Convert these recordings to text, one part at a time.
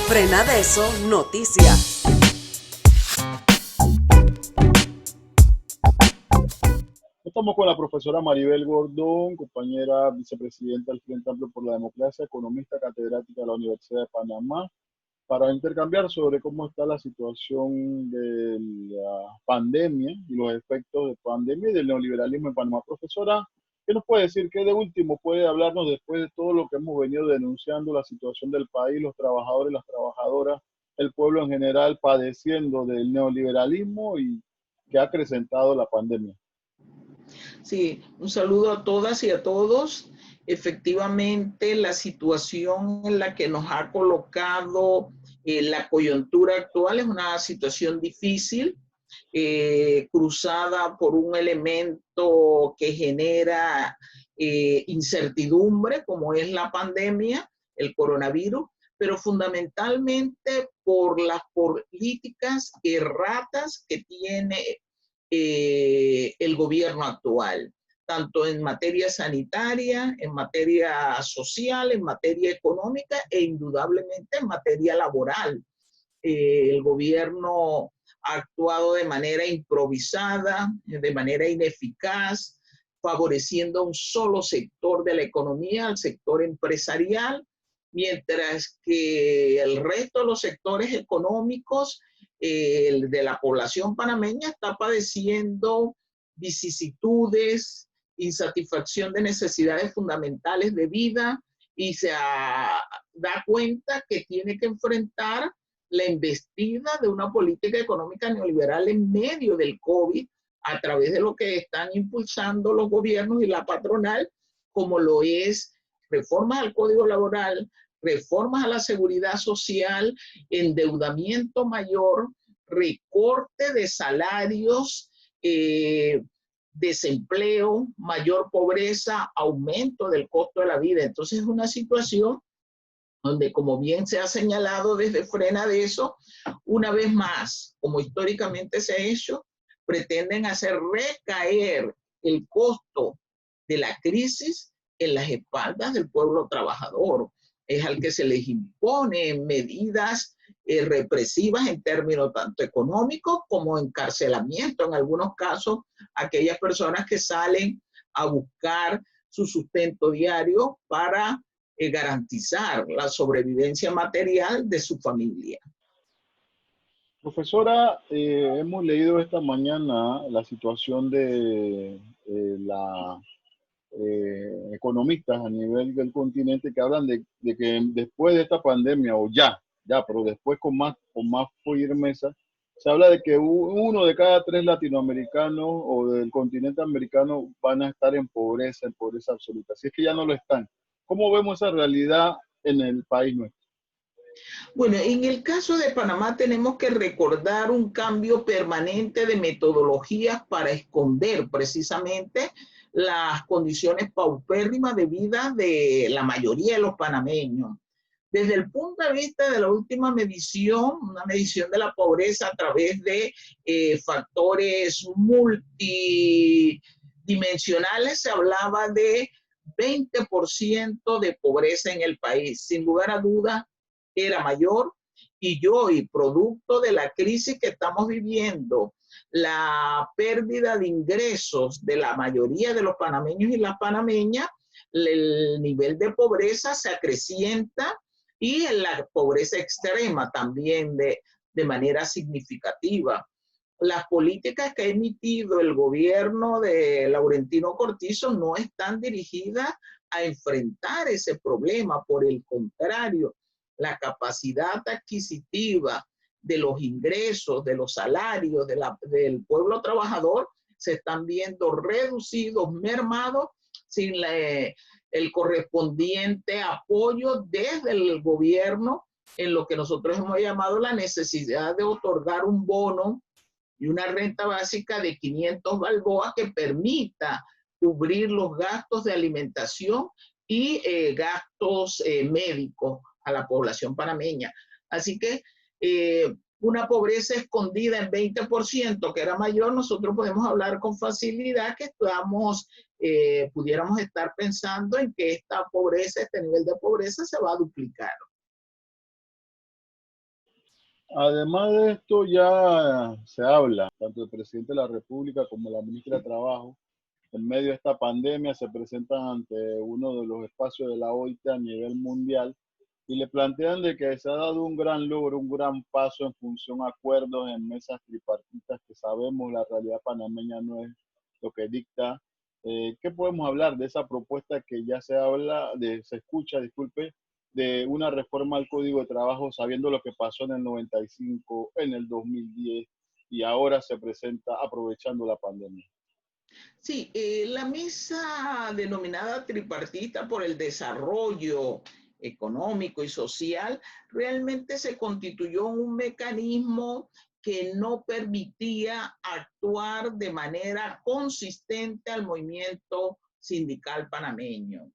Frenadeso Noticias. Estamos con la profesora Maribel Gordón, compañera vicepresidenta del Frente Amplio por la Democracia, economista catedrática de la Universidad de Panamá, para intercambiar sobre cómo está la situación de la pandemia y los efectos de pandemia y del neoliberalismo en Panamá. Profesora, ¿qué nos puede decir? ¿Qué de último puede hablarnos después de todo lo que hemos venido denunciando, la situación del país, los trabajadores, las trabajadoras, el pueblo en general padeciendo del neoliberalismo y que ha acrecentado la pandemia? Sí, un saludo a todas y a todos. Efectivamente, la situación en la que nos ha colocado la coyuntura actual es una situación difícil, cruzada por un elemento que genera incertidumbre, como es la pandemia, el coronavirus, pero fundamentalmente por las políticas erratas que tiene el gobierno actual, tanto en materia sanitaria, en materia social, en materia económica e indudablemente en materia laboral. El gobierno ha actuado de manera improvisada, de manera ineficaz, favoreciendo a un solo sector de la economía, al sector empresarial, mientras que el resto de los sectores económicos de la población panameña está padeciendo vicisitudes, insatisfacción de necesidades fundamentales de vida y da cuenta que tiene que enfrentar la embestida de una política económica neoliberal en medio del COVID a través de lo que están impulsando los gobiernos y la patronal, como lo es reformas al Código Laboral, reformas a la seguridad social, endeudamiento mayor, recorte de salarios, desempleo, mayor pobreza, aumento del costo de la vida. Entonces es una situación donde, como bien se ha señalado desde Frenadeso, una vez más, como históricamente se ha hecho, pretenden hacer recaer el costo de la crisis en las espaldas del pueblo trabajador. Es al que se les impone medidas represivas en términos tanto económicos como encarcelamiento, en algunos casos, aquellas personas que salen a buscar su sustento diario para garantizar la sobrevivencia material de su familia. Profesora, hemos leído esta mañana la situación de la economistas a nivel del continente que hablan de que después de esta pandemia, o ya, pero después con más firmeza, se habla de que uno de cada tres latinoamericanos o del continente americano van a estar en pobreza absoluta. Si es que ya no lo están. ¿Cómo vemos esa realidad en el país nuestro? Bueno, en el caso de Panamá tenemos que recordar un cambio permanente de metodologías para esconder precisamente las condiciones paupérrimas de vida de la mayoría de los panameños. Desde el punto de vista de la última medición, una medición de la pobreza a través de factores multidimensionales, se hablaba de 20% de pobreza en el país. Sin lugar a dudas, era mayor, y producto de la crisis que estamos viviendo, la pérdida de ingresos de la mayoría de los panameños y las panameñas, el nivel de pobreza se acrecienta y la pobreza extrema también de manera significativa. Las políticas que ha emitido el gobierno de Laurentino Cortizo no están dirigidas a enfrentar ese problema. Por el contrario, la capacidad adquisitiva de los ingresos, de los salarios del pueblo trabajador se están viendo reducidos, mermados, sin el correspondiente apoyo desde el gobierno en lo que nosotros hemos llamado la necesidad de otorgar un bono y una renta básica de 500 balboas que permita cubrir los gastos de alimentación y gastos médicos a la población panameña. Así que una pobreza escondida en 20%, que era mayor, nosotros podemos hablar con facilidad que pudiéramos estar pensando en que esta pobreza, este nivel de pobreza se va a duplicar. Además de esto, ya se habla, tanto el presidente de la República como la ministra de Trabajo, en medio de esta pandemia se presentan ante uno de los espacios de la OIT a nivel mundial y le plantean de que se ha dado un gran logro, un gran paso en función a acuerdos en mesas tripartitas que sabemos la realidad panameña no es lo que dicta. ¿Qué podemos hablar de esa propuesta que ya se escucha, disculpe, de una reforma al Código de Trabajo sabiendo lo que pasó en el 95, en el 2010 y ahora se presenta aprovechando la pandemia? Sí, la mesa denominada tripartita por el desarrollo económico y social realmente se constituyó un mecanismo que no permitía actuar de manera consistente al movimiento sindical panameño.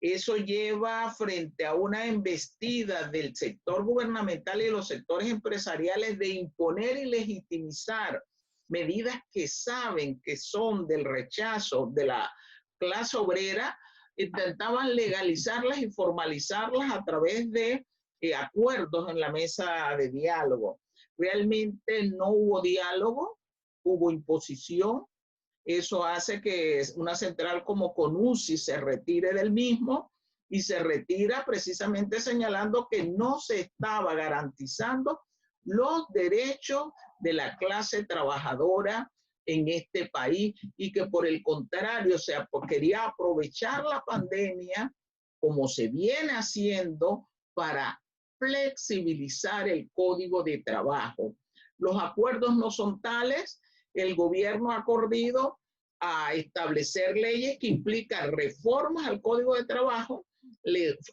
Eso lleva frente a una embestida del sector gubernamental y de los sectores empresariales de imponer y legitimizar medidas que saben que son del rechazo de la clase obrera, intentaban legalizarlas y formalizarlas a través de acuerdos en la mesa de diálogo. Realmente no hubo diálogo, hubo imposición. Eso hace que una central como CONUSI se retire del mismo y se retira precisamente señalando que no se estaba garantizando los derechos de la clase trabajadora en este país y que por el contrario quería aprovechar la pandemia como se viene haciendo para flexibilizar el código de trabajo. Los acuerdos no son tales. El gobierno ha acordado a establecer leyes que implican reformas al Código de Trabajo,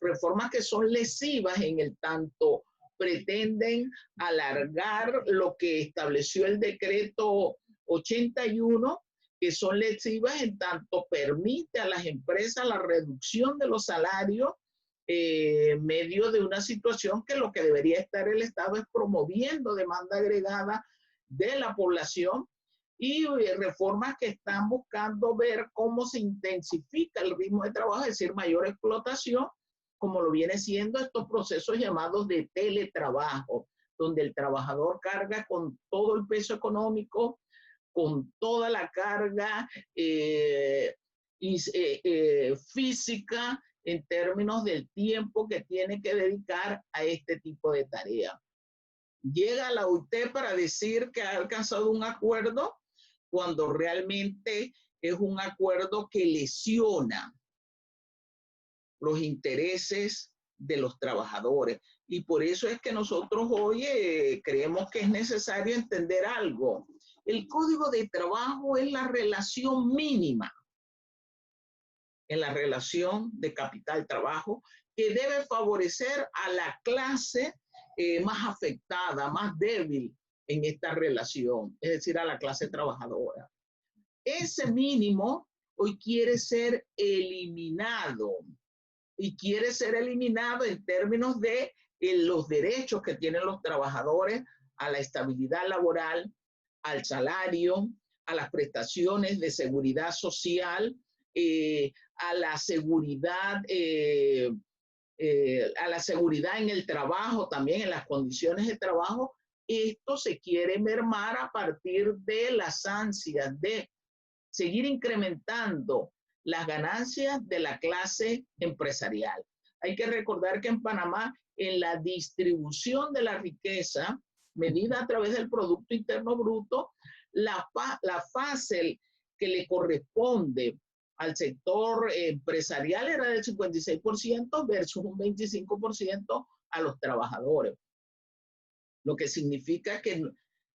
reformas que son lesivas en el tanto pretenden alargar lo que estableció el decreto 81, que son lesivas en tanto permite a las empresas la reducción de los salarios en medio de una situación que lo que debería estar el Estado es promoviendo demanda agregada de la población y reformas que están buscando ver cómo se intensifica el ritmo de trabajo, es decir, mayor explotación, como lo viene siendo estos procesos llamados de teletrabajo, donde el trabajador carga con todo el peso económico, con toda la carga física en términos del tiempo que tiene que dedicar a este tipo de tareas. Llega la OIT para decir que ha alcanzado un acuerdo cuando realmente es un acuerdo que lesiona los intereses de los trabajadores. Y por eso es que nosotros hoy creemos que es necesario entender algo. El Código de Trabajo es la relación mínima en la relación de capital-trabajo que debe favorecer a la clase más afectada, más débil en esta relación, es decir, a la clase trabajadora. Ese mínimo hoy quiere ser eliminado y quiere ser eliminado en términos de los derechos que tienen los trabajadores a la estabilidad laboral, al salario, a las prestaciones de seguridad social, a la seguridad en el trabajo, también en las condiciones de trabajo. Esto se quiere mermar a partir de las ansias de seguir incrementando las ganancias de la clase empresarial. Hay que recordar que en Panamá, en la distribución de la riqueza, medida a través del Producto Interno Bruto, la fase que le corresponde al sector empresarial era del 56% versus un 25% a los trabajadores. Lo que significa que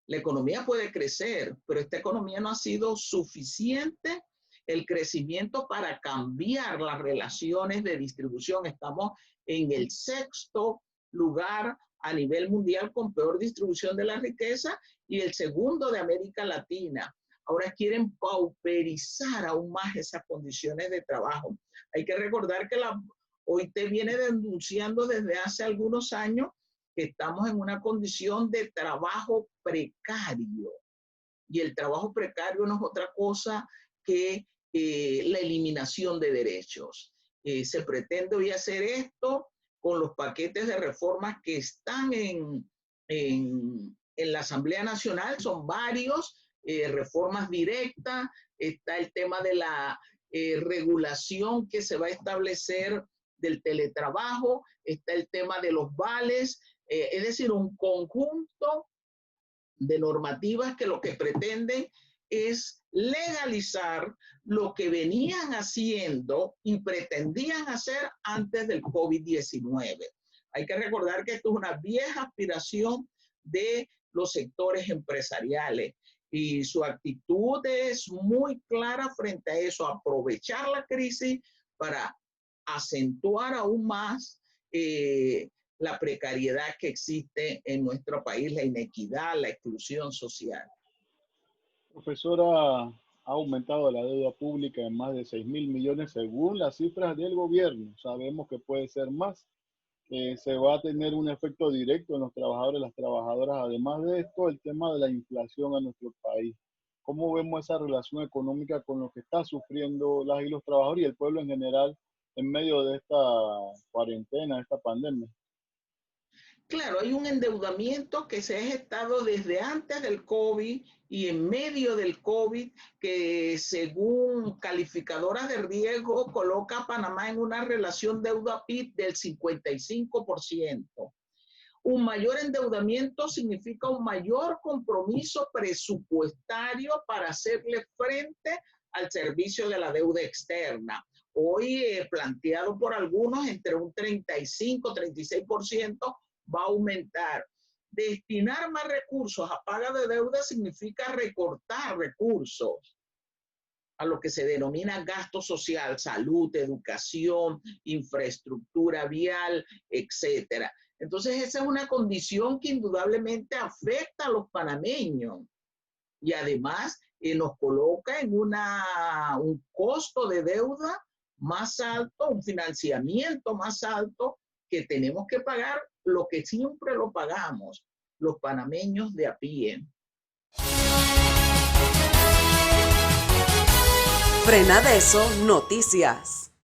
la economía puede crecer, pero esta economía no ha sido suficiente el crecimiento para cambiar las relaciones de distribución. Estamos en el 6º lugar a nivel mundial con peor distribución de la riqueza y el 2º de América Latina. Ahora quieren pauperizar aún más esas condiciones de trabajo. Hay que recordar que la OIT viene denunciando desde hace algunos años que estamos en una condición de trabajo precario. Y el trabajo precario no es otra cosa que la eliminación de derechos. Se pretende hoy hacer esto con los paquetes de reformas que están en en la Asamblea Nacional, son varios, reformas directas, está el tema de la regulación que se va a establecer del teletrabajo, está el tema de los vales, es decir, un conjunto de normativas que lo que pretenden es legalizar lo que venían haciendo y pretendían hacer antes del COVID-19. Hay que recordar que esto es una vieja aspiración de los sectores empresariales y su actitud es muy clara frente a eso, aprovechar la crisis para acentuar aún más la precariedad que existe en nuestro país, la inequidad, la exclusión social. Profesora, ha aumentado la deuda pública en más de 6.000 millones según las cifras del gobierno. Sabemos que puede ser más. Se va a tener un efecto directo en los trabajadores y las trabajadoras. Además de esto, el tema de la inflación en nuestro país. ¿Cómo vemos esa relación económica con lo que está sufriendo las y los trabajadores y el pueblo en general en medio de esta cuarentena, de esta pandemia? Claro, hay un endeudamiento que se ha gestado desde antes del COVID y en medio del COVID, que según calificadoras de riesgo coloca a Panamá en una relación deuda-PIB del 55%. Un mayor endeudamiento significa un mayor compromiso presupuestario para hacerle frente al servicio de la deuda externa. Hoy, planteado por algunos, entre un 35-36%, va a aumentar. Destinar más recursos a paga de deuda significa recortar recursos a lo que se denomina gasto social, salud, educación, infraestructura vial, etcétera. Entonces, esa es una condición que indudablemente afecta a los panameños y además nos coloca en un costo de deuda más alto, un financiamiento más alto que tenemos que pagar, lo que siempre lo pagamos, los panameños de a pie. Frenadeso Noticias.